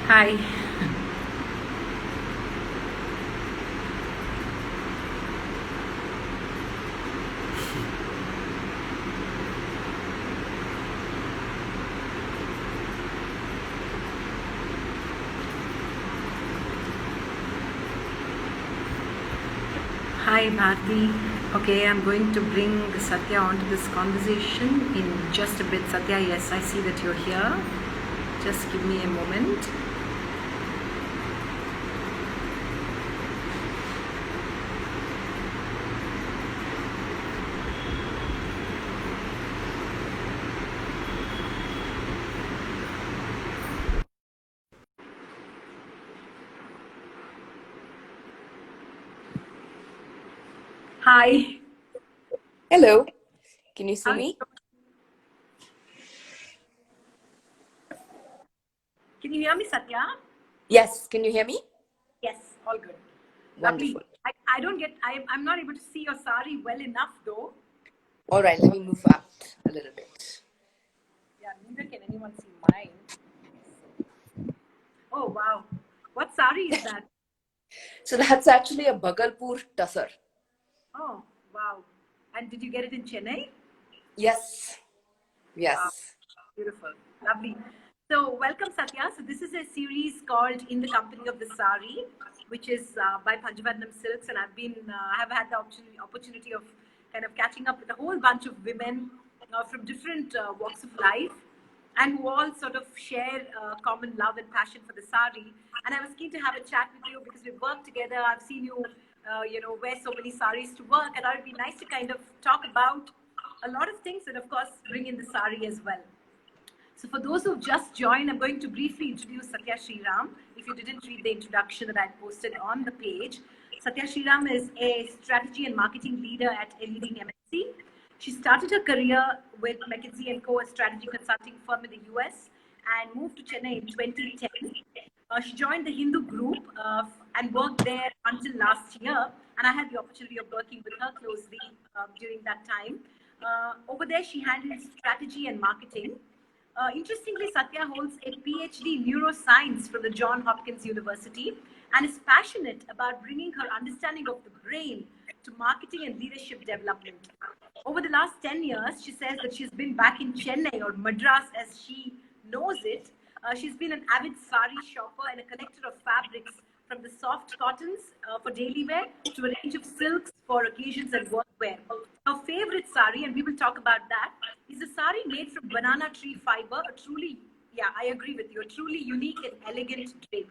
Hi. Hi, Bharti. Okay, I'm going to bring Sathya onto this conversation in just a bit. Sathya, yes, I see that you're here. Just give me a moment. Hi. Hello, can you see How- me? Can you hear me, Sathya? Yes, can you hear me? Yes, all good. Wonderful. Lovely. I don't get, I'm not able to see your sari well enough though. All right, let me move out a little bit. Yeah, neither can anyone see mine. Oh, wow. What sari is that? So that's actually a Bhagalpur tussar. Oh, wow. And did you get it in Chennai? Yes, Wow, yes. beautiful, lovely. So, welcome, Satya. So, this is a series called "In the Company of the Saree," which is by Panjavarnam Silks, and have had the opportunity of kind of catching up with a whole bunch of women from different walks of life, and who all sort of share common love and passion for the sari. And I was keen to have a chat with you because we've worked together. I've seen you, wear so many saris to work, and it would be nice to kind of talk about a lot of things and of course bring in the sari as well. So for those who've just joined, I'm going to briefly introduce Sathya Sriram. If you didn't read the introduction that I posted on the page, Sathya Sriram is a strategy and marketing leader at a leading MNC. She started her career with McKinsey & Co, a strategy consulting firm in the US, and moved to Chennai in 2010. She joined the Hindu group and worked there until last year. And I had the opportunity of working with her closely during that time. Over there, she handled strategy and marketing. Interestingly, Satya holds a PhD in neuroscience from the Johns Hopkins University and is passionate about bringing her understanding of the brain to marketing and leadership development. Over the last 10 years, she says that she's been back in Chennai or Madras as she knows it. She's been an avid sari shopper and a collector of fabrics from the soft cottons for daily wear to a range of silks for occasions and workwear. Her favorite sari, and we will talk about that, is a sari made from banana tree fiber, a truly, yeah, I agree with you, a truly unique and elegant drape.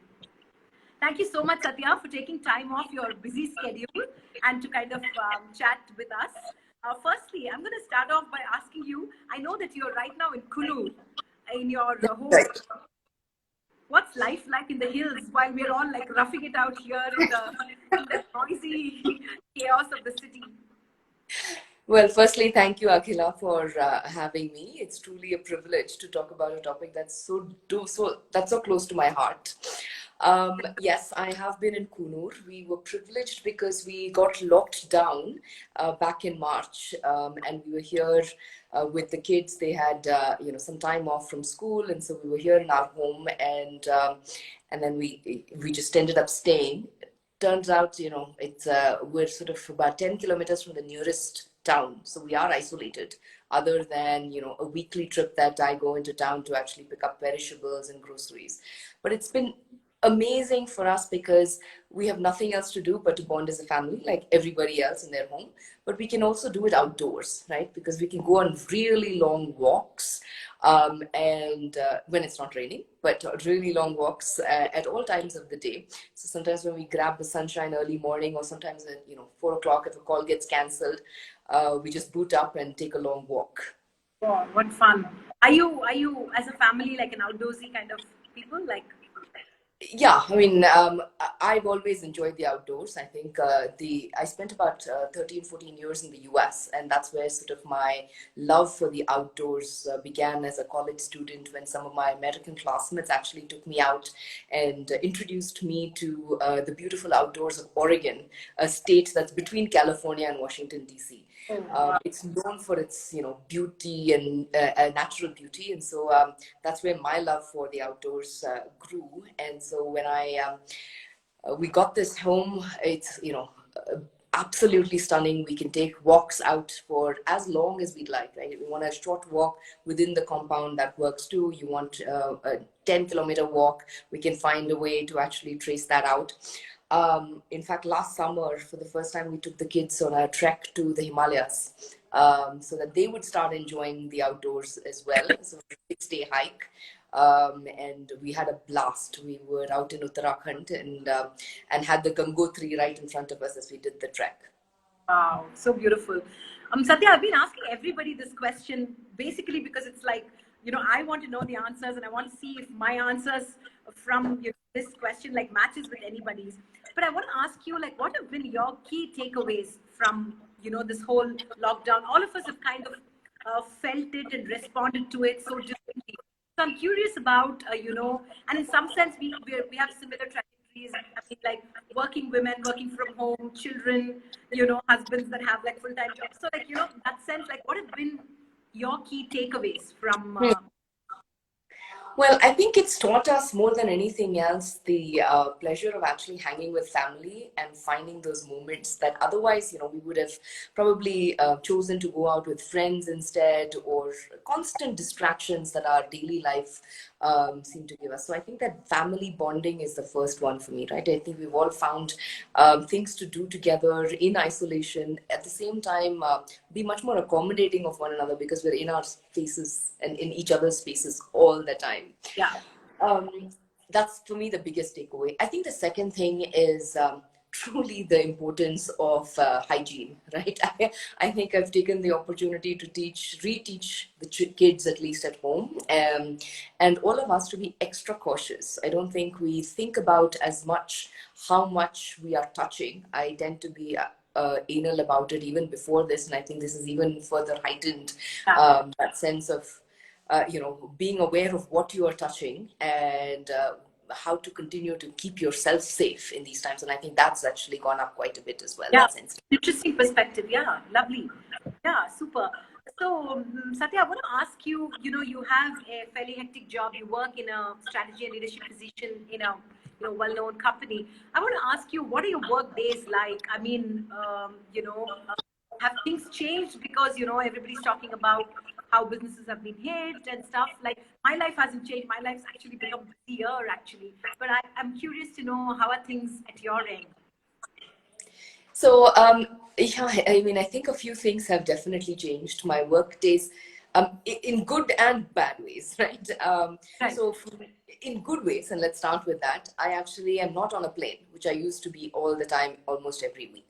Thank you so much, Satya, for taking time off your busy schedule and to kind of chat with us. Firstly, I'm going to start off by asking you, I know that you're right now in Kunur, in your home. Right. What's life like in the hills while we're all like roughing it out here in the noisy chaos of the city? Well, firstly, thank you, Akhila, for having me. It's truly a privilege to talk about a topic that's so close to my heart. Yes, I have been in Kunur. We were privileged because we got locked down back in March, and we were here with the kids. They had some time off from school, and so we were here in our home, and then we just ended up staying. Turns out, it's we're sort of about 10 kilometers from the nearest town, so we are isolated other than a weekly trip that I go into town to actually pick up perishables and groceries. But it's been amazing for us because we have nothing else to do but to bond as a family like everybody else in their home, but we can also do it outdoors, right? Because we can go on really long walks, and when it's not raining, but really long walks at all times of the day. So sometimes when we grab the sunshine early morning, or sometimes at 4 o'clock if a call gets cancelled, we just boot up and take a long walk. Wow, what fun! Are you as a family like an outdoorsy kind of people? Like, Yeah, I mean, I've always enjoyed the outdoors. I think I spent about 13, 14 years in the US, and that's where sort of my love for the outdoors began as a college student when some of my American classmates actually took me out and introduced me to the beautiful outdoors of Oregon, a state that's between California and Washington, D.C. It's known for its, beauty and natural beauty, and so that's where my love for the outdoors grew. And so when we got this home, it's absolutely stunning. We can take walks out for as long as we'd like, right? If we want a short walk within the compound, that works too. You want a 10-kilometer walk, we can find a way to actually trace that out. In fact, last summer, for the first time, we took the kids on a trek to the Himalayas, so that they would start enjoying the outdoors as well. So, a 6-day hike. And we had a blast. We were out in Uttarakhand and had the Gangotri right in front of us as we did the trek. Wow, so beautiful. Satya, I've been asking everybody this question basically because it's like, I want to know the answers and I want to see if my answers from this question like matches with anybody's. But I want to ask you, like, what have been your key takeaways from, this whole lockdown? All of us have kind of felt it and responded to it so differently. So I'm curious about, and in some sense, we have similar trajectories. I mean, like working women, working from home, children, husbands that have like full-time jobs. So like, that sense, like what have been your key takeaways from? Well, I think it's taught us more than anything else the pleasure of actually hanging with family and finding those moments that otherwise, we would have probably chosen to go out with friends instead, or constant distractions that our daily life seem to give us. So I think that family bonding is the first one for me, right? I think we've all found things to do together in isolation. At the same time, be much more accommodating of one another because we're in our spaces and in each other's spaces all the time. Yeah. That's for me the biggest takeaway. I think the second thing is truly the importance of hygiene, right? I think I've taken the opportunity to reteach the kids, at least at home, and all of us to be extra cautious. I don't think we think about as much how much we are touching. I tend to be anal about it even before this, and I think this is even further heightened, that sense of being aware of what you are touching and how to continue to keep yourself safe in these times. And I think that's actually gone up quite a bit as well. Yeah, That's interesting perspective. Yeah, lovely. Yeah, super. So, Satya, I want to ask you, you have a fairly hectic job. You work in a strategy and leadership position in a well-known company. I want to ask you, what are your work days like? I mean, have things changed because everybody's talking about how businesses have been hit and stuff. Like my life hasn't changed. My life's actually become busier actually. But I'm curious to know, how are things at your end? So, yeah, I mean, I think a few things have definitely changed. My work days, in good and bad ways, right? Right. So, in good ways, and let's start with that, I actually am not on a plane, which I used to be all the time, almost every week.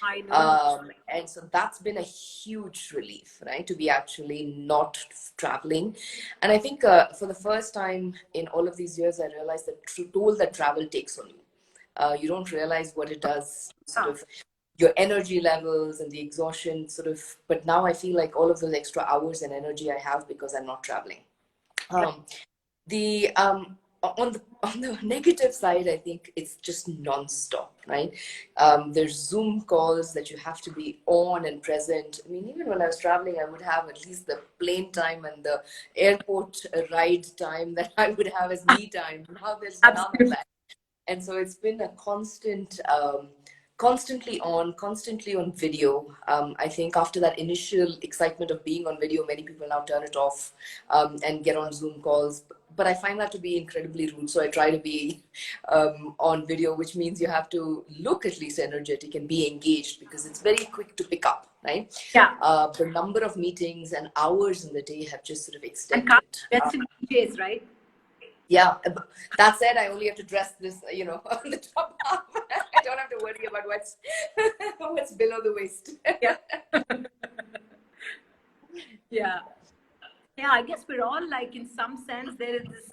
I know. And so that's been a huge relief, right? To be actually not traveling. And I think for the first time in all of these years, I realized the toll that travel takes on you. You don't realize what it does, sort of your energy levels and the exhaustion, sort of. But now I feel like all of those extra hours and energy I have because I'm not traveling. The on the negative side, I think it's just non-stop, right? There's Zoom calls that you have to be on and present. I mean, even when I was traveling, I would have at least the plane time and the airport ride time that I would have as me time. Now there's none of that. And so it's been a constantly on video. I think after that initial excitement of being on video, many people now turn it off and get on Zoom calls. But I find that to be incredibly rude. So I try to be on video, which means you have to look at least energetic and be engaged because it's very quick to pick up, right? Yeah. The number of meetings and hours in the day have just sort of extended. And can't DJs, right? Yeah, that said, I only have to dress this, on the top half. I don't have to worry about what's below the waist. Yeah. Yeah. Yeah, I guess we're all like, in some sense, there is this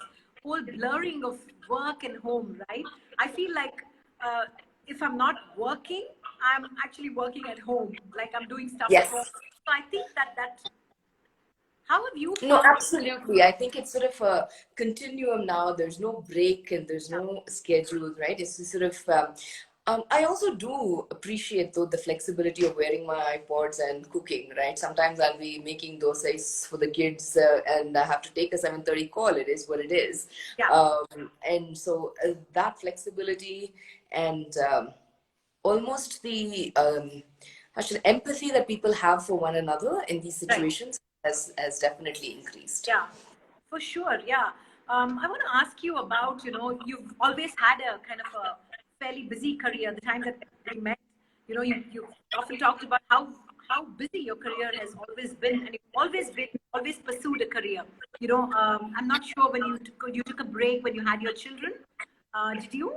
whole blurring of work and home, right? I feel like if I'm not working, I'm actually working at home, like I'm doing stuff at home. Yes. So I think that how have you No, found? absolutely. I think it's sort of a continuum now. There's no break and there's no schedule, right? It's just sort of. I also do appreciate though the flexibility of wearing my iPods and cooking, right? Sometimes I'll be making dosas for the kids, and I have to take a 7:30 call. It is what it is, Yeah, and so that flexibility and almost the actually empathy that people have for one another in these right. situations has definitely increased. Yeah, for sure. Yeah. I want to ask you about, you've always had a kind of a fairly busy career. The time that we met, you often talked about how busy your career has always been, and you've always pursued a career. I'm not sure when you took a break when you had your children. Did you?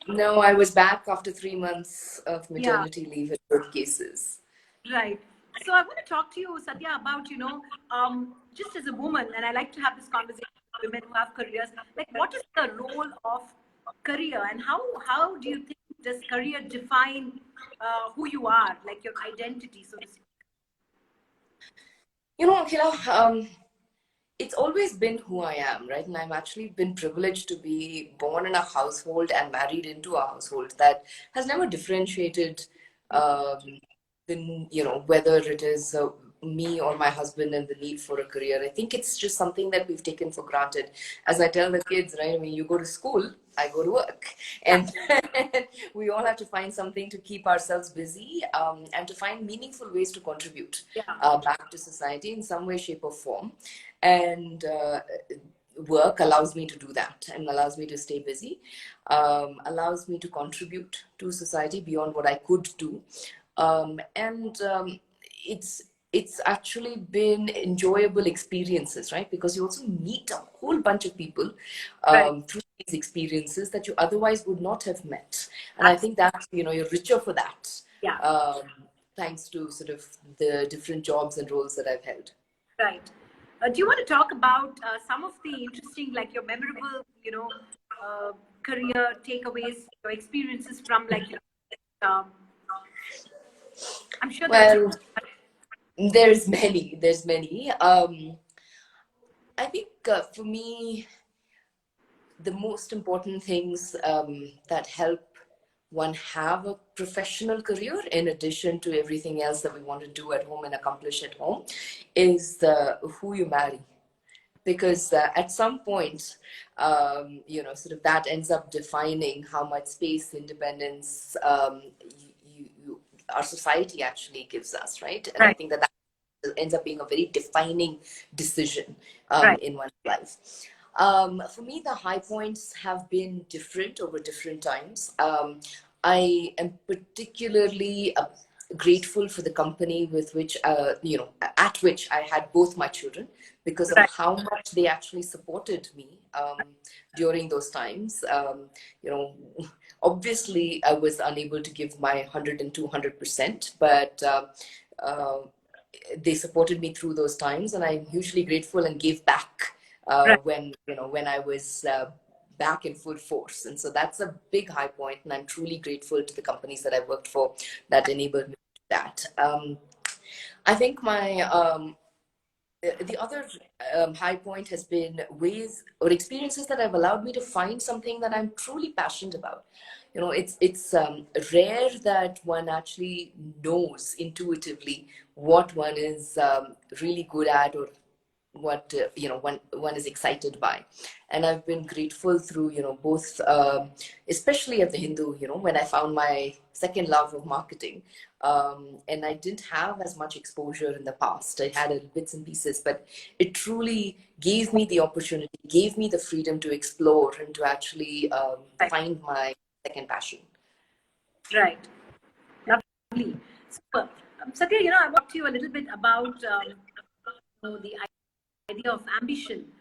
No, I was back after 3 months of Yeah. maternity leave in both cases. Right. So I want to talk to you, Satya, about, just as a woman, and I like to have this conversation with women who have careers, like what is the role of career and how do you think does career define who you are, like your identity, so to speak? Akhila, it's always been who I am, right? And I've actually been privileged to be born in a household and married into a household that has never differentiated, um, whether it is me or my husband and the need for a career. I think it's just something that we've taken for granted. As I tell the kids, right? I mean, you go to school, I go to work, Yeah, and we all have to find something to keep ourselves busy, and to find meaningful ways to contribute yeah, back to society in some way, shape, or form. And work allows me to do that and allows me to stay busy, allows me to contribute to society beyond what I could do. And it's actually been enjoyable experiences, right? Because you also meet a whole bunch of people right. through these experiences that you otherwise would not have met. And I Absolutely. think that, you're richer for that, Yeah, um, thanks to sort of the different jobs and roles that I've held. right. Do you want to talk about some of the interesting, like your memorable, uh, career takeaways, your experiences from, like, I'm sure there must. Well, there's many. I think for me, the most important things that help one have a professional career in addition to everything else that we want to do at home and accomplish at home is who you marry. Because at some point, sort of that ends up defining how much space, independence, our society actually gives us, right? And I Right, think that ends up being a very defining decision right, in one's life. For me, the high points have been different over different times. I am particularly grateful for the company with which, at which I had both my children because of right, how much they actually supported me during those times. You know, obviously, I was unable to give my 100 and 200%, but uh, they supported me through those times, and I'm hugely grateful and gave back right. when I was back in full force. And so that's a big high point, and I'm truly grateful to the companies that I worked for that enabled me to do that. I think my the other high point has been ways or experiences that have allowed me to find something that I'm truly passionate about. It's rare that one actually knows intuitively what one is really good at, or what one is excited by. And I've been grateful through both, especially at the Hindu, when I found my second love of marketing. And I didn't have as much exposure in the past. I had bits and pieces, but it truly gave me the opportunity, gave me the freedom to explore and to actually Right. find my second passion. Right. Lovely. Super. Satya, I want to talk to you a little bit about the idea of ambition.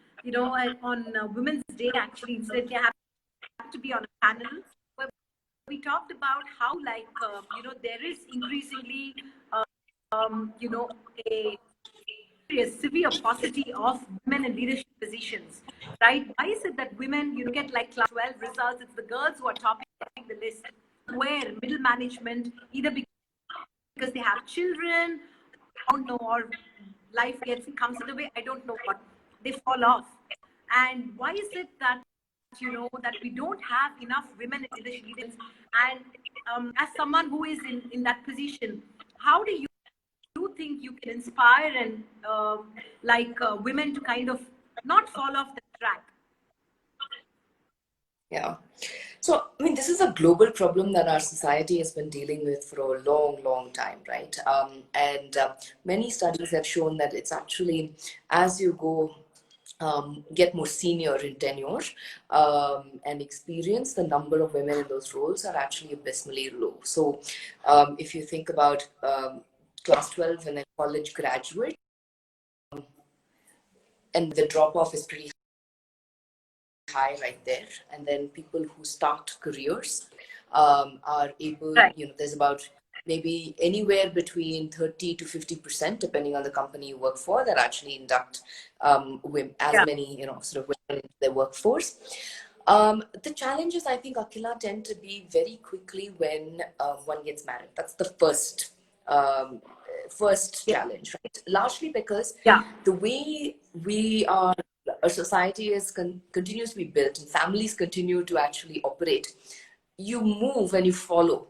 On Women's Day, actually, incidentally, I happened to be on a panel where we talked about how, like, there is increasingly, um, you know, a a severe paucity of women in leadership positions, right? Why is it that women, get like class 12 results, it's the girls who are topping the list, where middle management, either because they have children, I don't know, or life comes in the way, I don't know what, they fall off. And why is it that, that we don't have enough women in leadership? And as someone who is in that position, how do you think you can inspire and women to kind of not fall off the track? Yeah. So, I mean, this is a global problem that our society has been dealing with for a long, long time, right? Many studies have shown that it's actually as you go get more senior in tenure and experience, the number of women in those roles are actually abysmally low. So, if you think about class 12 and a college graduate, and the drop off is pretty high right there. And then people who start careers are able, Right. There's about maybe anywhere between 30 to 50%, depending on the company you work for, that actually induct many, sort of women into their workforce. The challenges, I think, Akhila, tend to be very quickly when one gets married. That's the first challenge, right? Largely because the way our society is continues to be built and families continue to actually operate, you move and you follow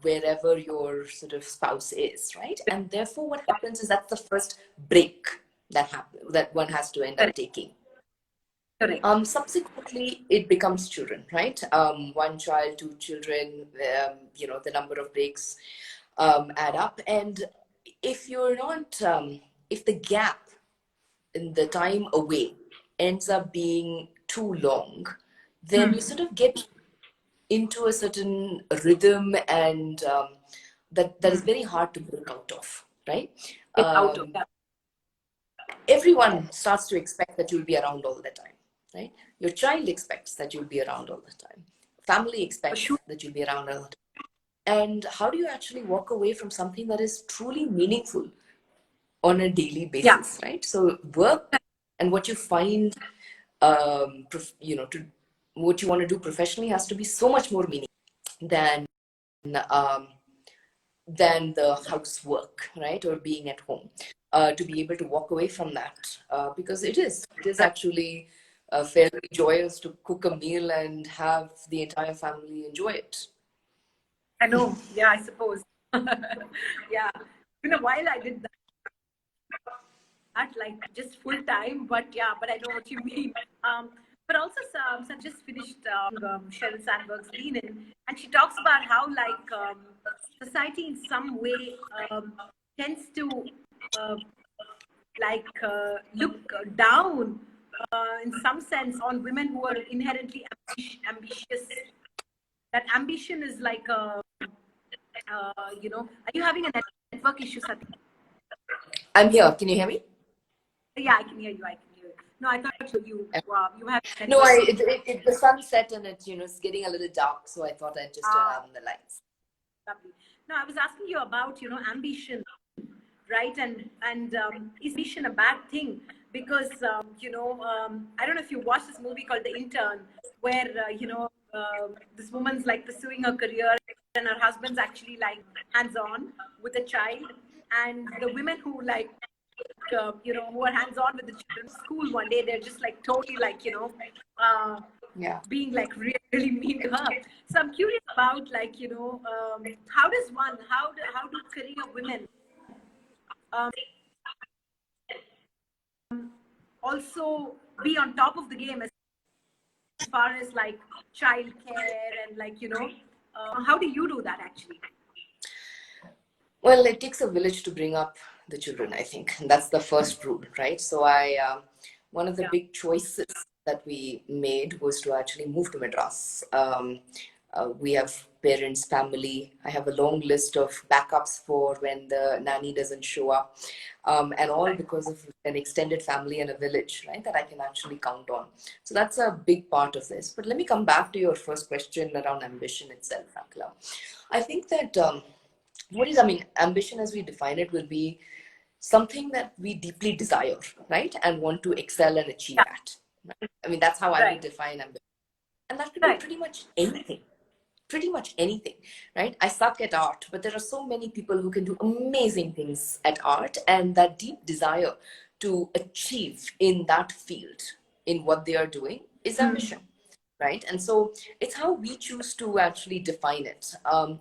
wherever your sort of spouse is, right? And therefore what happens is that's the first break that one has to end up taking. Correct. Subsequently, it becomes children, right? One child, two children, the number of breaks add up. And if you're not, if the gap in the time away ends up being too long, then you sort of get into a certain rhythm and that is very hard to break out of, right? Everyone starts to expect that you'll be around all the time, right? Your child expects that you'll be around all the time. Family expects that you'll be around all the time. And how do you actually walk away from something that is truly meaningful on a daily basis, right? So work and what you find, what you want to do professionally has to be so much more meaningful than the housework, right? Or being at home. To be able to walk away from that, because it is actually fairly joyous to cook a meal and have the entire family enjoy it. I know, yeah, I suppose. Yeah, in a while I did that, like just full time, but I know what you mean. But also, so just finished Sheryl Sandberg's Lean In, and she talks about how society in some way tends to look down in some sense on women who are inherently ambitious. That ambition is like are you having a network issue, Sathya? I'm here. Can you hear me? Yeah, I can hear you. No, I thought you have. No, the sun set and it's getting a little dark, so I thought I'd just turn on the lights. Lovely. No, I was asking you about ambition, right? And is ambition a bad thing? Because I don't know if you watched this movie called The Intern, where this woman's like pursuing her career and her husband's actually like hands-on with a child, and the women who who are hands-on with the children school one day, they're just like totally being like really, really mean to her. So I'm curious about how do career women also be on top of the game as far as like childcare and how do you do that actually? Well, it takes a village to bring up the children, I think. And that's the first rule, right? So one of the big choices that we made was to actually move to Madras. We have parents, family. I have a long list of backups for when the nanny doesn't show up. And all because of an extended family and a village, right, that I can actually count on. So that's a big part of this. But let me come back to your first question around ambition itself, Akhila. I think that ambition as we define it will be something that we deeply desire, right? And want to excel and achieve Yeah. at. Right? I mean, that's how I would Right. define ambition. And that could be Right. pretty much anything, right? I suck at art, but there are so many people who can do amazing things at art, and that deep desire to achieve in that field, in what they are doing, is ambition, right? And so it's how we choose to actually define it.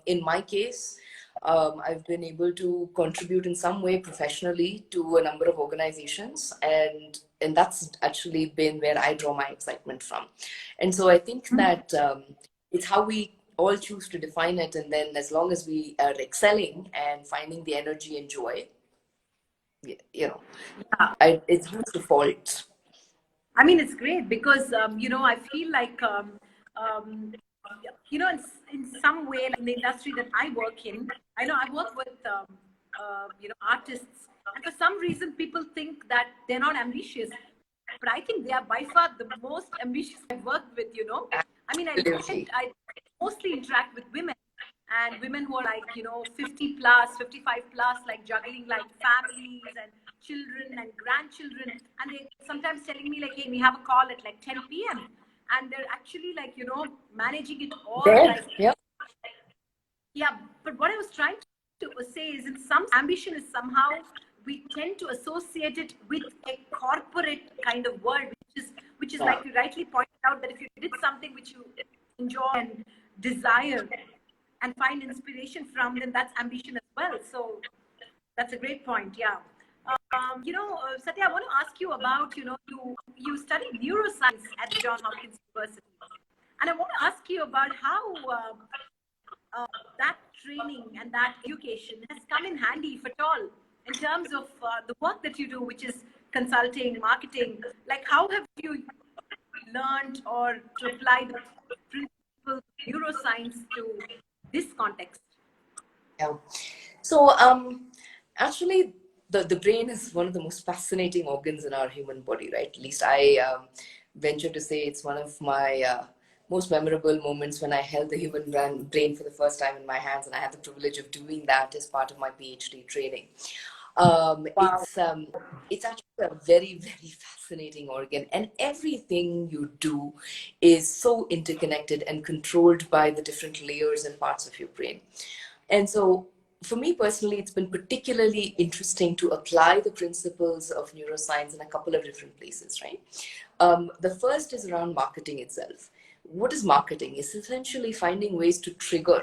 In my case, I've been able to contribute in some way professionally to a number of organizations, and that's actually been where I draw my excitement from. And so I think that it's how we all choose to define it, and then as long as we are excelling and finding the energy and joy, you know, it's whose default. I mean, it's great because, I feel like, in some way, like in the industry that I work in, I know I work with, artists. And for some reason, people think that they're not ambitious. But I think they are by far the most ambitious I've worked with. I mean, Absolutely. I mostly interact with women, and women who are like 50 plus, 55 plus, like juggling like families and children and grandchildren, and they sometimes telling me like, hey, we have a call at like 10 p.m. and they're actually like managing it all, There, like, yeah. yeah. But what I was trying to say is, in some ambition is somehow we tend to associate it with a corporate kind of world, which is like you rightly pointed out, that if you did something which you enjoy and desire and find inspiration from, then that's ambition as well. So that's a great point. Yeah. Satya, I want to ask you about, you studied neuroscience at Johns Hopkins University. And I want to ask you about how that training and that education has come in handy, if at all, in terms of the work that you do, which is consulting, marketing. Like, how have you learned or to apply the principles of neuroscience to this context? Yeah. So, actually, the brain is one of the most fascinating organs in our human body, right? At least I venture to say it's one of my most memorable moments when I held the human brain for the first time in my hands, and I had the privilege of doing that as part of my PhD training. Wow. It's actually a very, very fascinating organ, and everything you do is so interconnected and controlled by the different layers and parts of your brain. And so, for me personally, it's been particularly interesting to apply the principles of neuroscience in a couple of different places, right? The first is around marketing itself. What is marketing? It's essentially finding ways to trigger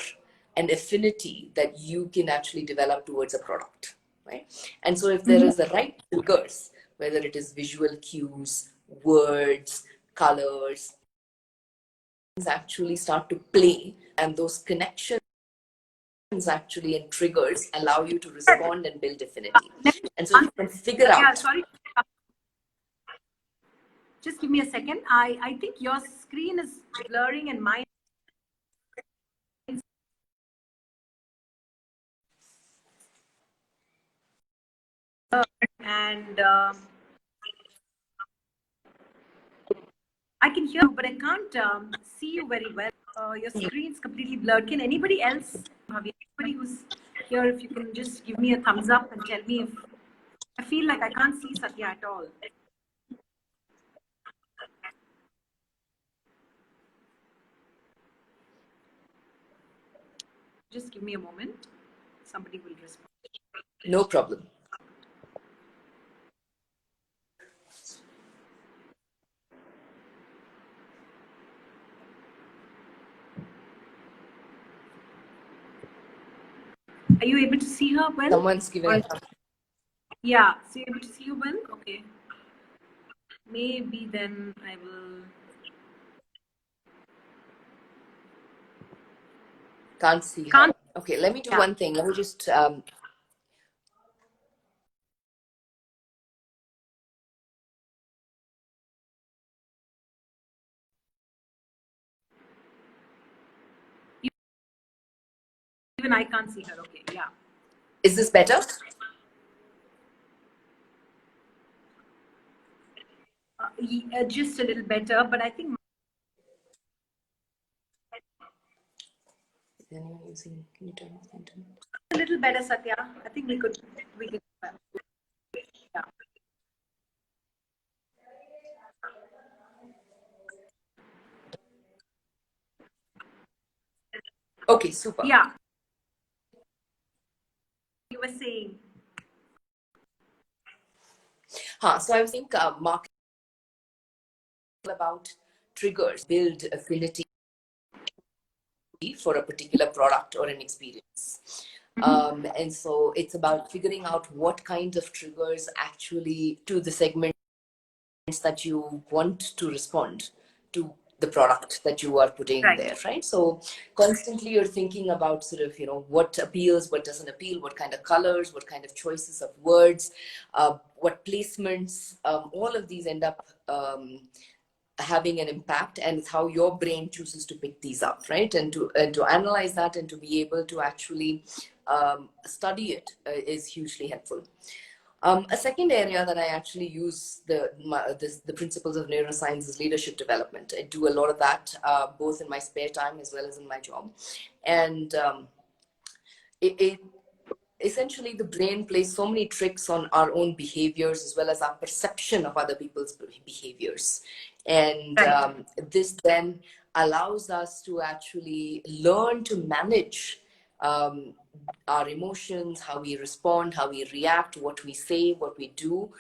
an affinity that you can actually develop towards a product, right? And so if there is the right triggers, whether it is visual cues, words, colors, actually start to play, and those connections actually and triggers allow you to respond and build affinity. And so if you can figure Yeah, out. sorry. Just give me a second. I think your screen is blurring and mine. And I can hear you, but I can't see you very well. Your screen's completely blurred. Can anybody else, anybody who's here, if you can just give me a thumbs up and tell me if I feel like I can't see Satya at all. Just give me a moment. Somebody will respond. No problem. Are you able to see her well? Someone's giving a thumbs. Yeah, so you're able to see her well? Okay. Maybe then I will. Can't see her. Can't. Okay, let me do Yeah. one thing. Let me just Even I can't see her. Okay. Yeah. is this better? Just a little better, but I think Is anyone using, can you turn off the internet? a little better, Satya. I think we could. Okay, super. Yeah, you were saying. So I was thinking marketing about triggers, build affinity for a particular product or an experience. And so it's about figuring out what kind of triggers actually to the segments that you want to respond to the product that you are putting Right. there, right? So constantly you're thinking about sort of, what appeals, what doesn't appeal, what kind of colors, what kind of choices of words, what placements, all of these end up having an impact, and it's how your brain chooses to pick these up, right? And to analyze that and to be able to actually study it is hugely helpful. A second area that I actually use the principles of neuroscience is leadership development. I do a lot of that both in my spare time as well as in my job, and it essentially the brain plays so many tricks on our own behaviors as well as our perception of other people's behaviors, and Right. this then allows us to actually learn to manage um, our emotions, how we respond, how we react, what we say, what we do,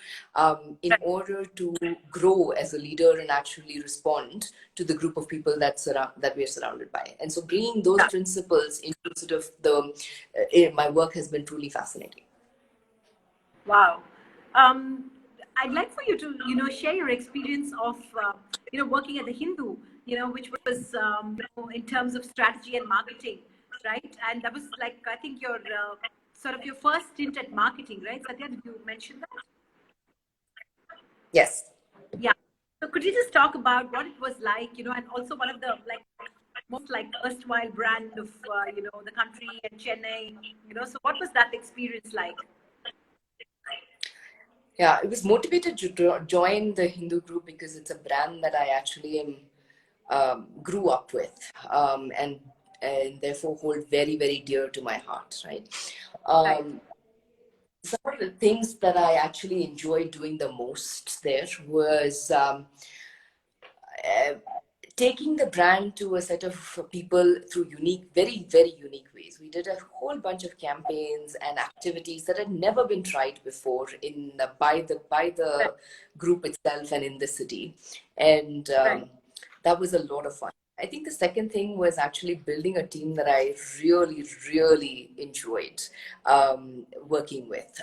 in order to grow as a leader and actually respond to the group of people that we're surrounded by. And so bringing those Yeah. principles into sort of my work has been truly fascinating. Wow. I'd like for you to, share your experience of, working at the Hindu, which was, in terms of strategy and marketing, right? And that was like, I think your sort of your first stint at marketing, right? Satya, did you mention that? Yes. Yeah. So could you just talk about what it was like, and also one of the like most like erstwhile brand of, the country and Chennai, so what was that experience like? Yeah, I was motivated to join the Hindu group because it's a brand that I actually grew up with, and therefore hold very, very dear to my heart, right? Right. Some of the things that I actually enjoyed doing the most there was uh, taking the brand to a set of people through unique, very, very unique ways. We did a whole bunch of campaigns and activities that had never been tried before by the group itself and in the city, and Right. that was a lot of fun. I think the second thing was actually building a team that I really, really enjoyed working with.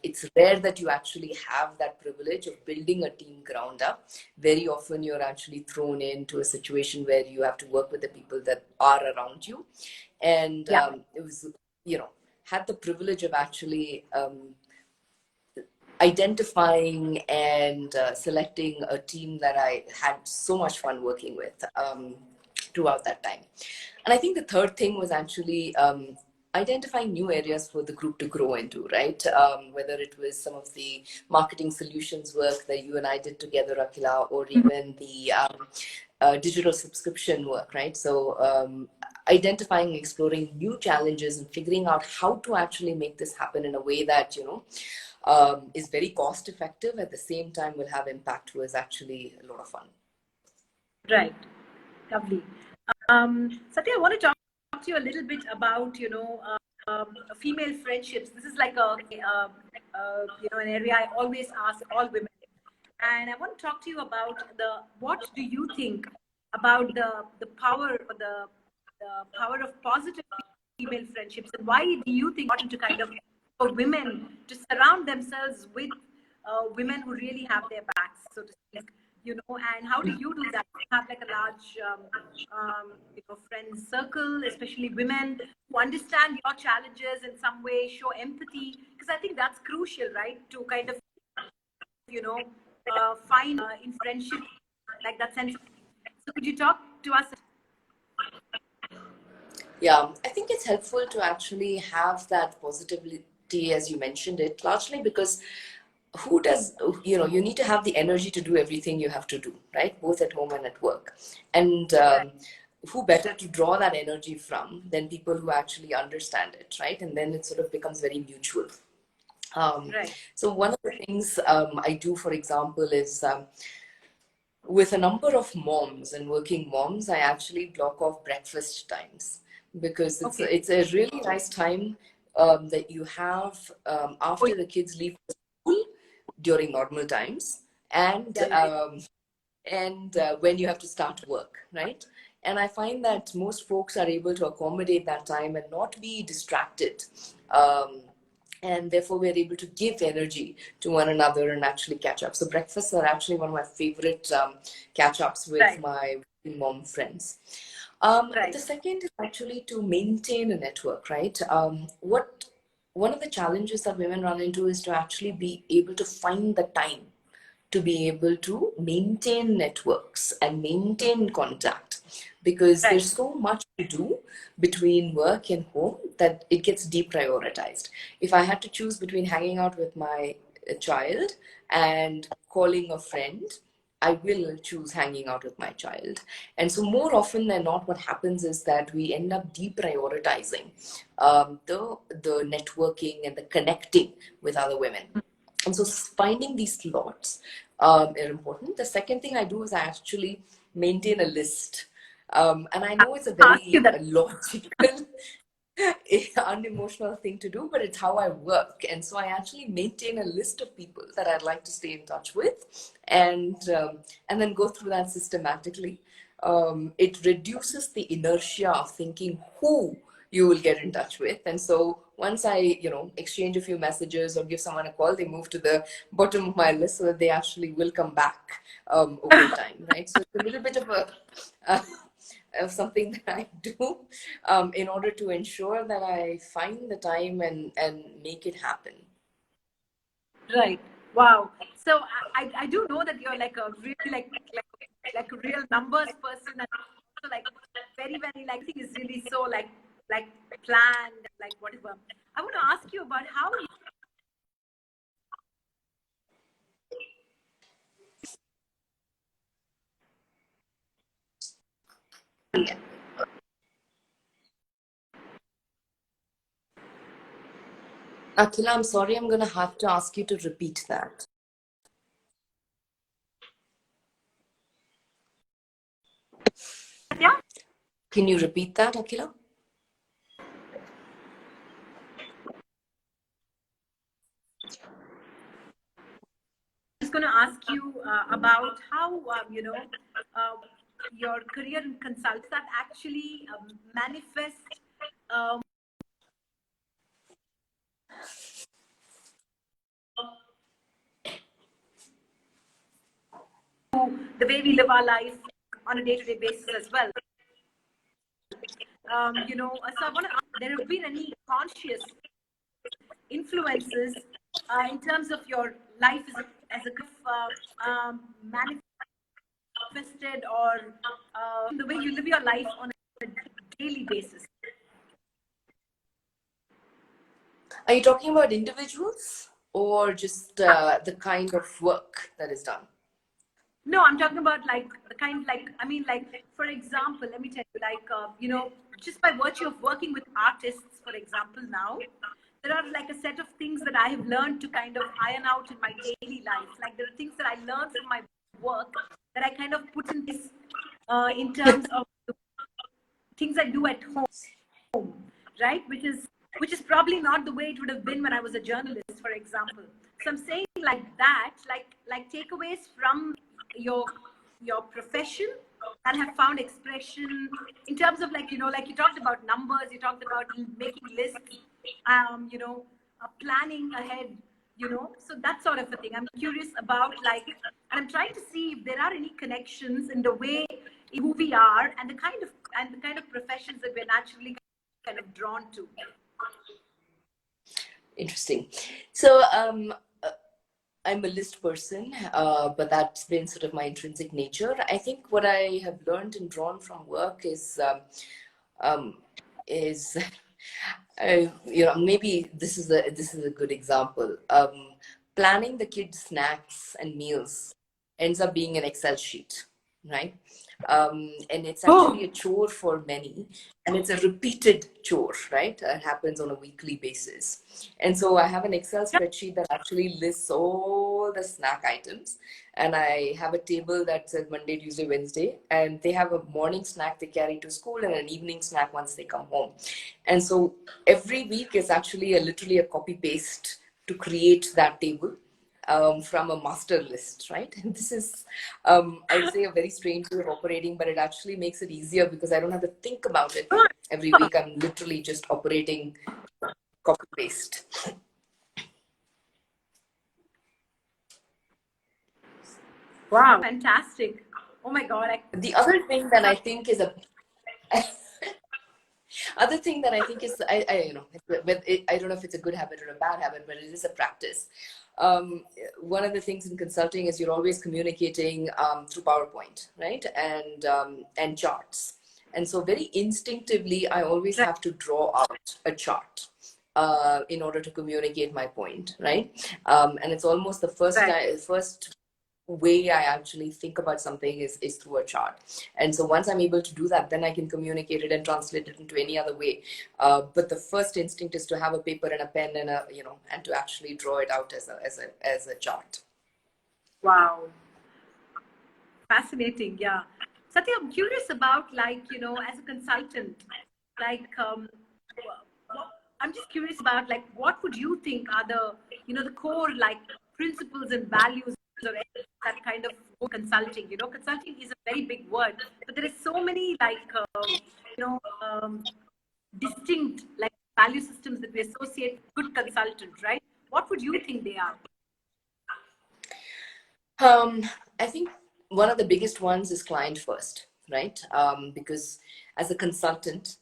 It's rare that you actually have that privilege of building a team ground up. Very often you're actually thrown into a situation where you have to work with the people that are around you. And Yeah. it was, had the privilege of actually identifying and selecting a team that I had so much fun working with throughout that time. And I think the third thing was actually identifying new areas for the group to grow into, right? Whether it was some of the marketing solutions work that you and I did together, Akhila, or even the digital subscription work, right? So identifying, exploring new challenges and figuring out how to actually make this happen in a way that, is very cost effective, at the same time will have impact, was actually a lot of fun. Right. Lovely. Satya, I want to talk to you a little bit about, female friendships. This is like an area I always ask all women. And I want to talk to you about what do you think about the power or the power of positive female friendships, and why do you think it's important to kind of for women to surround themselves with women who really have their backs, so to speak, and how do you do that? Have like a large friends circle, especially women who understand your challenges in some way, show empathy, because I think that's crucial, right? To kind of find in friendship like that sense. So could you talk to us? Yeah, I think it's helpful to actually have that positivity, as you mentioned it, largely because who does, you need to have the energy to do everything you have to do, right? Both at home and at work. And Right. who better to draw that energy from than people who actually understand it, right? And then it sort of becomes very mutual. Right. So one of the things I do, for example, is with a number of moms and working moms, I actually block off breakfast times because Okay. it's a really nice time that you have after the kids leave school during normal times, and when you have to start work, right? And I find that most folks are able to accommodate that time and not be distracted. Um, and therefore, we're able to give energy to one another and actually catch up. So, breakfasts are actually one of my favorite catch ups with Right. my mom friends. Right. The second is actually to maintain a network, right? What one of the challenges that women run into is to actually be able to find the time to be able to maintain networks and maintain contact, because Right. there's so much to do between work and home that it gets deprioritized. If I had to choose between hanging out with my child and calling a friend, I will choose hanging out with my child. And so, more often than not, what happens is that we end up deprioritizing the networking and the connecting with other women. And so finding these slots are important. The second thing I do is I actually maintain a list. And I know it's a Ask you very that. logical, unemotional thing to do, but it's how I work. And so I actually maintain a list of people that I'd like to stay in touch with, and then go through that systematically. It reduces the inertia of thinking who you will get in touch with. And so once I, exchange a few messages or give someone a call, they move to the bottom of my list so that they actually will come back over time, right? So it's a little bit of of something that I do in order to ensure that I find the time and make it happen. Right. Wow. So I do know that you're like a really like a real numbers person, and also like very like thing is really so like planned, like whatever. I want to ask you about how you. Akhila, I'm sorry, I'm going to have to ask you to repeat that. Yeah. Can you repeat that, Akhila? Just going to ask you about how your career in consulting that actually manifest the way we live our life on a day-to-day basis as well. So I want to ask, there have been any conscious influences in terms of your life as a manifested or the way you live your life on a daily basis? Are you talking about individuals or just the kind of work that is done? No, I'm talking about like the kind, like, I mean, like, for example, let me tell you, like, just by virtue of working with artists, for example, now, there are like a set of things that I have learned to kind of iron out in my daily life. Like, there are things that I learned from my work that I kind of put in this in terms of the things I do at home, right? Which is probably not the way it would have been when I was a journalist, for example. So I'm saying like that, like takeaways from your your profession and have found expression in terms of like like you talked about numbers, you talked about making lists, planning ahead, so that sort of a thing. I'm curious about like, and I'm trying to see if there are any connections in the way who we are and the kind of professions that we're naturally kind of drawn to. Interesting. So I'm a list person, but that's been sort of my intrinsic nature. I think what I have learned and drawn from work is maybe this is a good example. Planning the kids' snacks and meals ends up being an Excel sheet, right? And it's actually a chore for many, and it's a repeated chore, right? It happens on a weekly basis. And so I have an Excel spreadsheet that actually lists all all the snack items, and I have a table that says Monday, Tuesday, Wednesday, and they have a morning snack they carry to school and an evening snack once they come home. And so every week is actually literally a copy paste to create that table from a master list, right? And this is, I would say, a very strange way of operating, but it actually makes it easier because I don't have to think about it every week. I'm literally just operating copy paste. Wow, fantastic. Oh my God. The other thing that I think is a other thing that I think is, I don't know if it's a good habit or a bad habit, but it is a practice. One of the things in consulting is you're always communicating through PowerPoint, right? And charts. And so very instinctively, I always have to draw out a chart in order to communicate my point, right? And it's almost the first way I actually think about something is through a chart. And so once I'm able to do that, then I can communicate it and translate it into any other way. But the first instinct is to have a paper and a pen and and to actually draw it out as a chart. Wow. Fascinating. Yeah. Satya, I'm curious about, as a consultant, I'm just curious about, what would you think are the core, principles and values or that kind of consulting? Consulting is a very big word, but there is so many, distinct, value systems that we associate with good consultant, right? What would you think they are? I think one of the biggest ones is client first, right? Because as a consultant,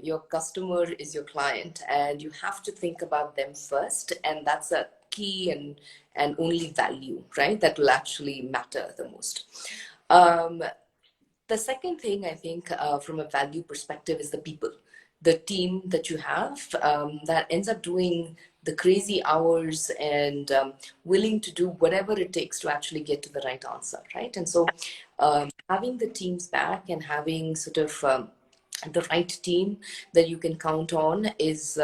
your customer is your client, and you have to think about them first, and that's a key and only value, right? That will actually matter the most. The second thing I think from a value perspective is the people, the team that you have that ends up doing the crazy hours and willing to do whatever it takes to actually get to the right answer, right? And so having the teams back and having sort of the right team that you can count on is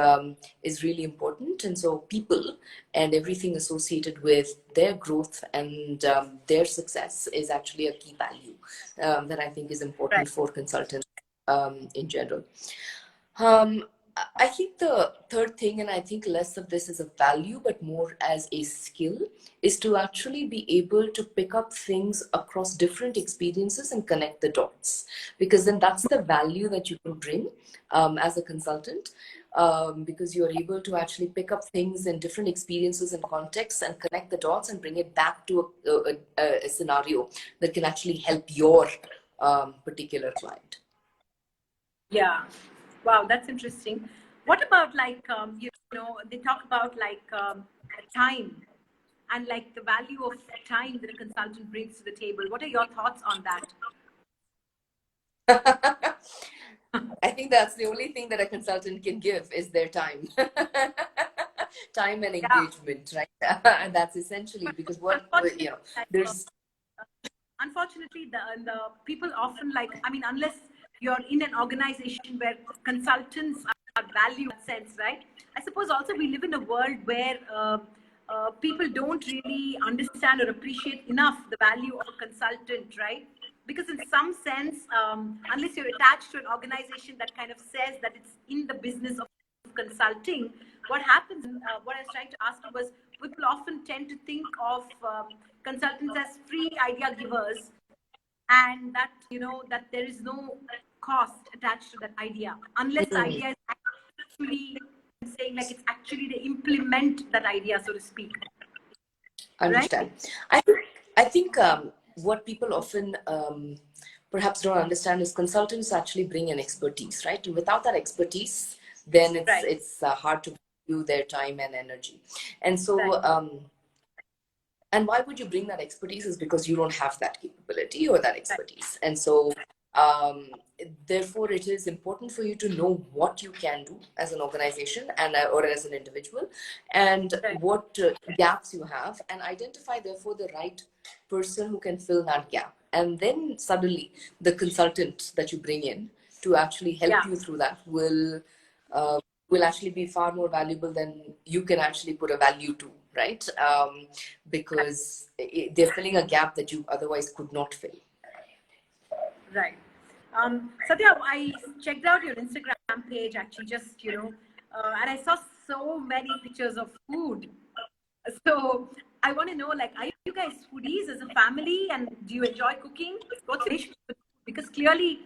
really important. And so people and everything associated with their growth and their success is actually a key value that I think is important for consultants in general. I think the third thing, and I think less of this as a value, but more as a skill, is to actually be able to pick up things across different experiences and connect the dots. Because then that's the value that you can bring as a consultant, because you're able to actually pick up things in different experiences and contexts and connect the dots and bring it back to a scenario that can actually help your particular client. Yeah. Wow, that's interesting. What about they talk about time and the value of time that a consultant brings to the table. What are your thoughts on that? I think that's the only thing that a consultant can give is their time. Time and engagement, right? And that's essentially because there's unfortunately the people often unless you're in an organization where consultants are valued in that sense, right? I suppose also we live in a world where people don't really understand or appreciate enough the value of a consultant, right? Because in some sense, unless you're attached to an organization that kind of says that it's in the business of consulting, what happens, what I was trying to ask you was, people often tend to think of consultants as free idea givers, and that that there is no cost attached to that idea unless the idea is actually saying it's actually to implement that idea, so to speak. Understand. Right? I think what people often perhaps don't understand is consultants actually bring an expertise, right? And without that expertise, then it's hard to do their time and energy. And so and why would you bring that expertise is because you don't have that capability or that expertise. And so therefore it is important for you to know what you can do as an organization and or as an individual, and what gaps you have, and identify therefore the right person who can fill that gap. And then suddenly the consultant that you bring in to actually help you through that will actually be far more valuable than you can actually put a value to right? Because they're filling a gap that you otherwise could not fill. Right. Sathya, I checked out your Instagram page actually, just, and I saw so many pictures of food. So I want to know, like, are you guys foodies as a family, and do you enjoy cooking? What's your relationship with food? Because clearly,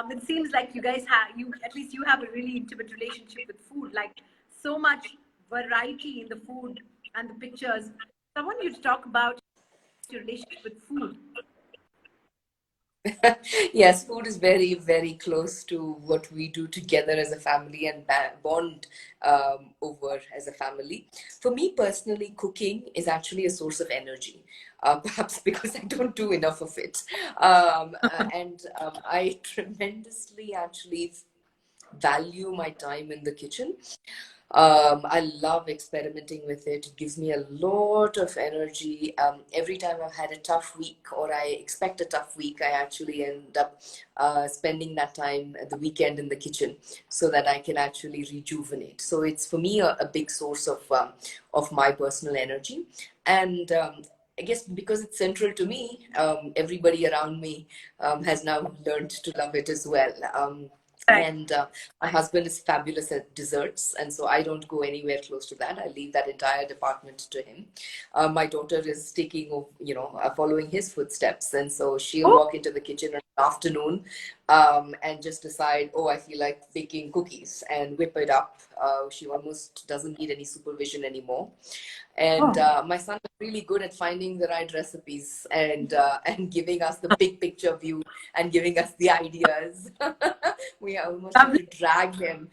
it seems like you guys have, at least you have a really intimate relationship with food, like so much variety in the food and the pictures. So I want you to talk about your relationship with food. Yes, food is very, very close to what we do together as a family and bond over as a family. For me personally, cooking is actually a source of energy, perhaps because I don't do enough of it. And I tremendously actually value my time in the kitchen. I love experimenting with it. It gives me a lot of energy. Every time I've had a tough week or I expect a tough week, I actually end up spending that time at the weekend in the kitchen so that I can actually rejuvenate. So it's for me a big source of my personal energy. And I guess because it's central to me, everybody around me has now learned to love it as well. And my husband is fabulous at desserts, and so I don't go anywhere close to that. I leave that entire department to him. My daughter is following his footsteps, and so she'll walk into the kitchen in the afternoon and just decide, oh, I feel like baking cookies, and whip it up. She almost doesn't need any supervision anymore. And my son is really good at finding the right recipes and giving us the big picture view and giving us the ideas. We almost have to drag him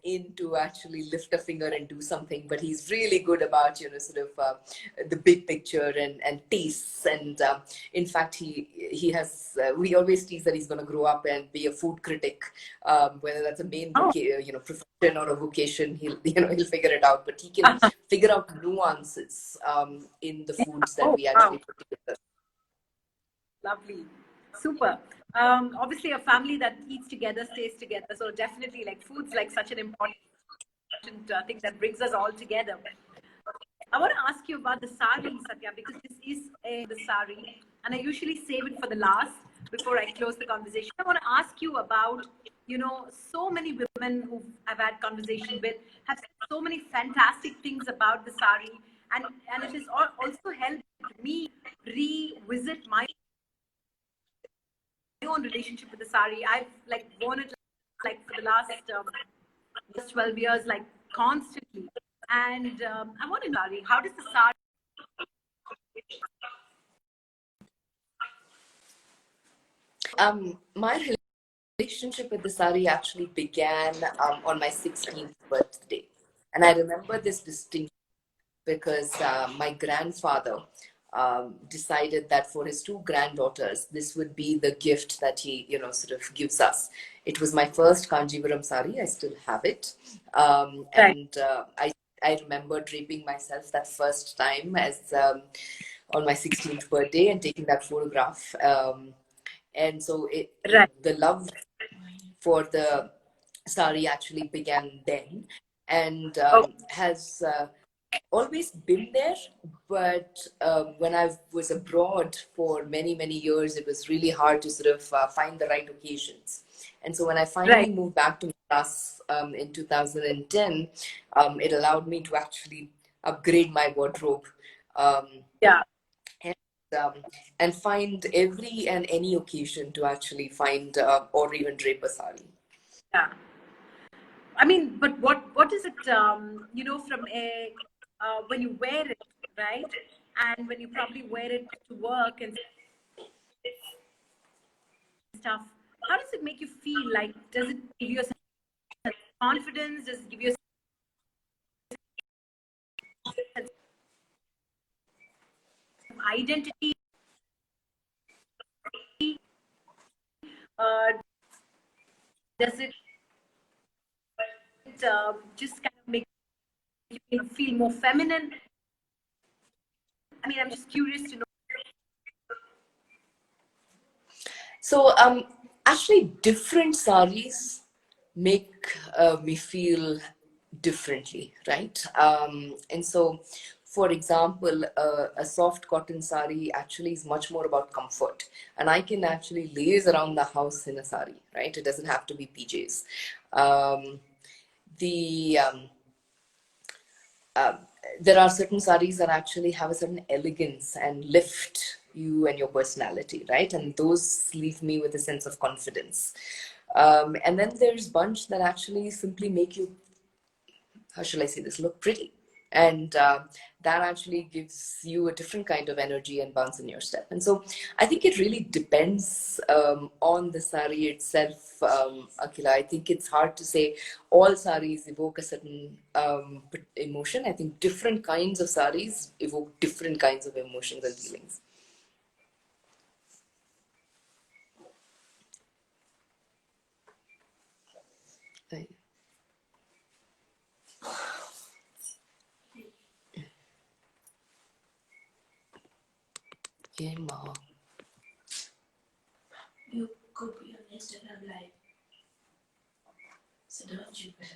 in to actually lift a finger and do something, but he's really good about the big picture and tastes. And in fact, he has we always tease that he's going to grow up and be a food critic, whether that's a main profession or a vocation. He'll figure it out, but he can figure out nuances in the foods that we actually put together. Lovely. Super. Obviously, a family that eats together stays together. So definitely, like, food's like such an important thing that brings us all together. I want to ask you about the saree, Sathya, because this is the saree, and I usually save it for the last before I close the conversation. I want to ask you about, so many women who I've had conversation with have said so many fantastic things about the saree, and it has also helped me revisit my own relationship with the saree. I've like worn it like for the last 12 years, like constantly. And I want to know, Saree, how does the saree? My relationship with the saree actually began on my 16th birthday, and I remember this distinctly because my grandfather decided that for his two granddaughters, this would be the gift that he, gives us. It was my first Panjavarnam saree. I still have it. And I remember draping myself that first time as on my 16th birthday and taking that photograph. And so the love for the saree actually began then and has always been there, but when I was abroad for many, many years, it was really hard to find the right occasions. And so when I finally moved back to Madras in 2010, it allowed me to actually upgrade my wardrobe. And find every and any occasion to actually find or even drape a saree. Yeah. I mean, but what is it, from when you wear it, right? And when you probably wear it to work and stuff, how does it make you feel? Like, does it give you a sense of confidence? Does it give you a sense of identity? Does it just kind of make you feel more feminine? I mean, I'm just curious to know. So actually different sarees make me feel differently, right? And so for example, a soft cotton sari actually is much more about comfort, and I can actually laze around the house in a sari, right? It doesn't have to be PJs. Um, the uh, there are certain saris that actually have a certain elegance and lift you and your personality, right? And those leave me with a sense of confidence. And then there's bunch that actually simply make you, how shall I say this, look pretty. And that actually gives you a different kind of energy and bounce in your step. And so I think it really depends on the sari itself, Akhila. I think it's hard to say all saris evoke a certain emotion. I think different kinds of saris evoke different kinds of emotions and feelings. Right. Yeah, Ma. You could be on Instagram Live. So don't you better